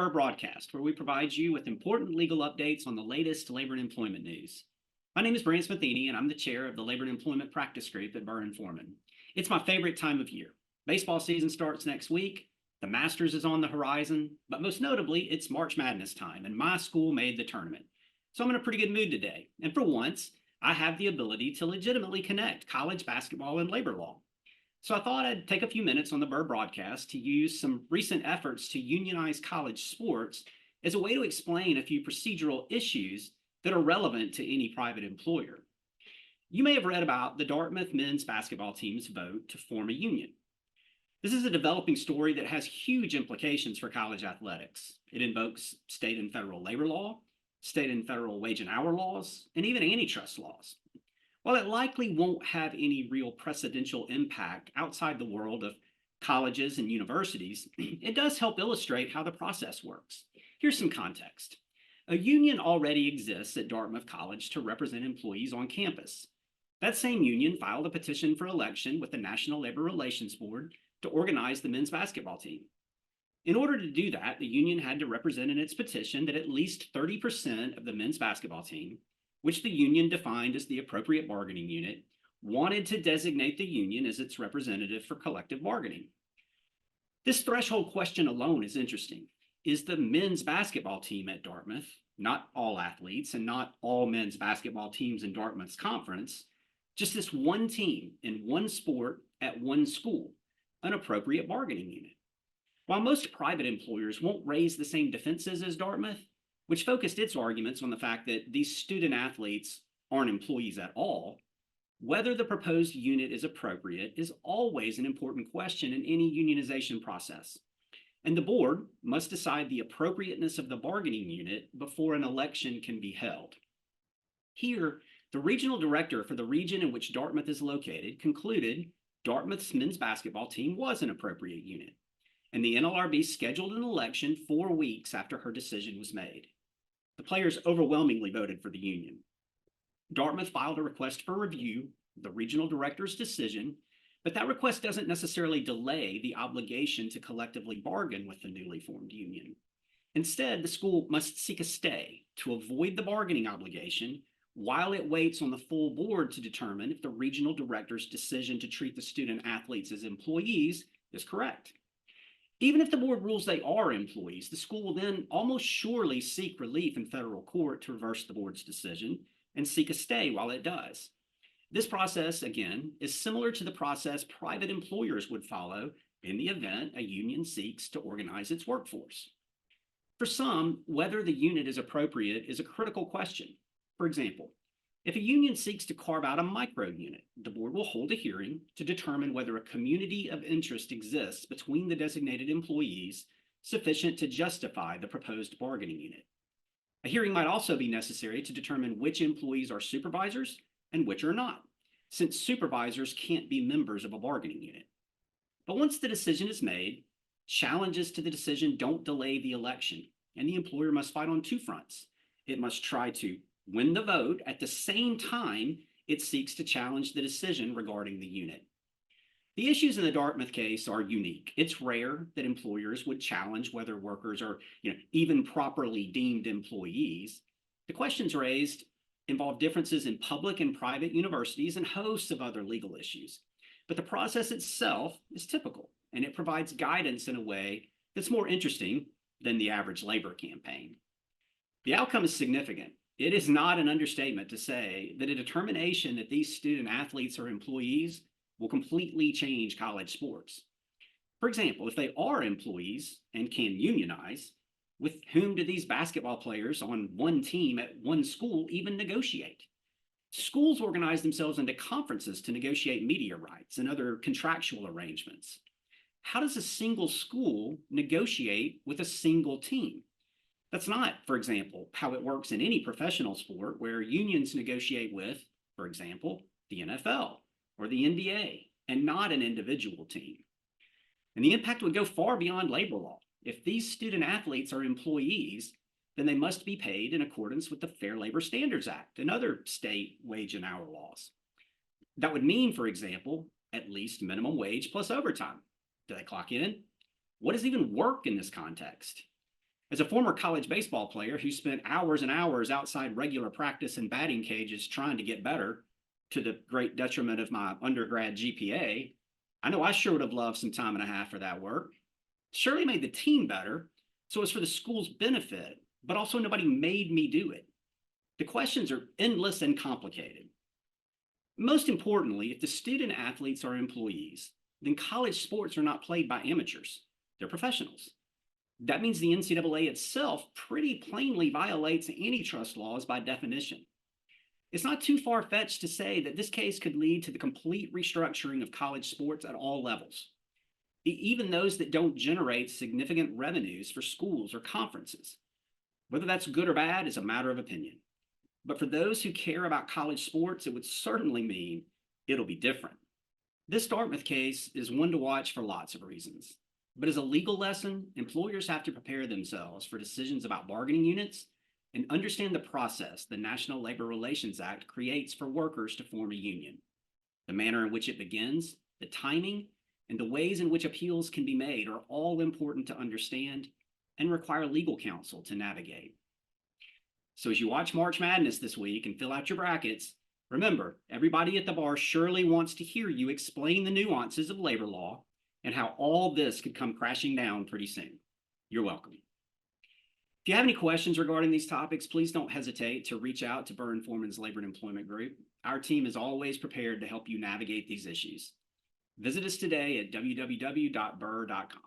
Burr Broadcast, where we provide you with important legal updates on the latest labor and employment news. My name is Bryance Metheny, and I'm the chair of the Labor and Employment Practice Group at Burr & Forman. It's my favorite time of year. Baseball season starts next week, the Masters is on the horizon, but most notably, it's March Madness time, and my school made the tournament. So I'm in a pretty good mood today, and for once, I have the ability to legitimately connect college basketball and labor law. So I thought I'd take a few minutes on the Burr Broadcast to use some recent efforts to unionize college sports as a way to explain a few procedural issues that are relevant to any private employer. You may have read about the Dartmouth men's basketball team's vote to form a union. This is a developing story that has huge implications for college athletics. It invokes state and federal labor law, state and federal wage and hour laws, and even antitrust laws. While it likely won't have any real precedential impact outside the world of colleges and universities, it does help illustrate how the process works. Here's some context. A union already exists at Dartmouth College to represent employees on campus. That same union filed a petition for election with the National Labor Relations Board to organize the men's basketball team. In order to do that, the union had to represent in its petition that at least 30% of the men's basketball team, which the union defined as the appropriate bargaining unit, wanted to designate the union as its representative for collective bargaining. This threshold question alone is interesting. Is the men's basketball team at Dartmouth, not all athletes and not all men's basketball teams in Dartmouth's conference, just this one team in one sport at one school, an appropriate bargaining unit? While most private employers won't raise the same defenses as Dartmouth, which focused its arguments on the fact that these student athletes aren't employees at all, whether the proposed unit is appropriate is always an important question in any unionization process. And the board must decide the appropriateness of the bargaining unit before an election can be held. Here, the regional director for the region in which Dartmouth is located concluded Dartmouth's men's basketball team was an appropriate unit, and the NLRB scheduled an election 4 weeks after her decision was made. The players overwhelmingly voted for the union. Dartmouth filed a request for review of the regional director's decision, but that request doesn't necessarily delay the obligation to collectively bargain with the newly formed union. Instead, the school must seek a stay to avoid the bargaining obligation while it waits on the full board to determine if the regional director's decision to treat the student athletes as employees is correct. Even if the board rules they are employees, the school will then almost surely seek relief in federal court to reverse the board's decision and seek a stay while it does. This process, again, is similar to the process private employers would follow in the event a union seeks to organize its workforce. For some, whether the unit is appropriate is a critical question. For example, if a union seeks to carve out a micro unit, the board will hold a hearing to determine whether a community of interest exists between the designated employees sufficient to justify the proposed bargaining unit. A hearing might also be necessary to determine which employees are supervisors and which are not, since supervisors can't be members of a bargaining unit. But once the decision is made, challenges to the decision don't delay the election, and the employer must fight on two fronts. It must try to win the vote at the same time it seeks to challenge the decision regarding the unit. The issues in the Dartmouth case are unique. It's rare that employers would challenge whether workers are, even properly deemed employees. The questions raised involve differences in public and private universities and hosts of other legal issues. But the process itself is typical, and it provides guidance in a way that's more interesting than the average labor campaign. The outcome is significant. It is not an understatement to say that a determination that these student athletes are employees will completely change college sports. For example, if they are employees and can unionize, with whom do these basketball players on one team at one school even negotiate? Schools organize themselves into conferences to negotiate media rights and other contractual arrangements. How does a single school negotiate with a single team? That's not, for example, how it works in any professional sport where unions negotiate with, for example, the NFL or the NBA, and not an individual team. And the impact would go far beyond labor law. If these student athletes are employees, then they must be paid in accordance with the Fair Labor Standards Act and other state wage and hour laws. That would mean, for example, at least minimum wage plus overtime. Do they clock in? What does even work in this context? As a former college baseball player who spent hours and hours outside regular practice and batting cages trying to get better, to the great detriment of my undergrad GPA, I know I sure would have loved some time and a half for that work. Surely made the team better, so it's for the school's benefit, but also nobody made me do it. The questions are endless and complicated. Most importantly, if the student athletes are employees, then college sports are not played by amateurs, they're professionals. That means the NCAA itself pretty plainly violates antitrust laws by definition. It's not too far fetched to say that this case could lead to the complete restructuring of college sports at all levels, even those that don't generate significant revenues for schools or conferences. Whether that's good or bad is a matter of opinion. But for those who care about college sports, it would certainly mean it'll be different. This Dartmouth case is one to watch for lots of reasons. But as a legal lesson, employers have to prepare themselves for decisions about bargaining units and understand the process the National Labor Relations Act creates for workers to form a union. The manner in which it begins, the timing, and the ways in which appeals can be made are all important to understand and require legal counsel to navigate. So as you watch March Madness this week and fill out your brackets, remember, everybody at the bar surely wants to hear you explain the nuances of labor law and how all this could come crashing down pretty soon. You're welcome. If you have any questions regarding these topics, please don't hesitate to reach out to Burr Foreman's Labor and Employment Group. Our team is always prepared to help you navigate these issues. Visit us today at www.burr.com.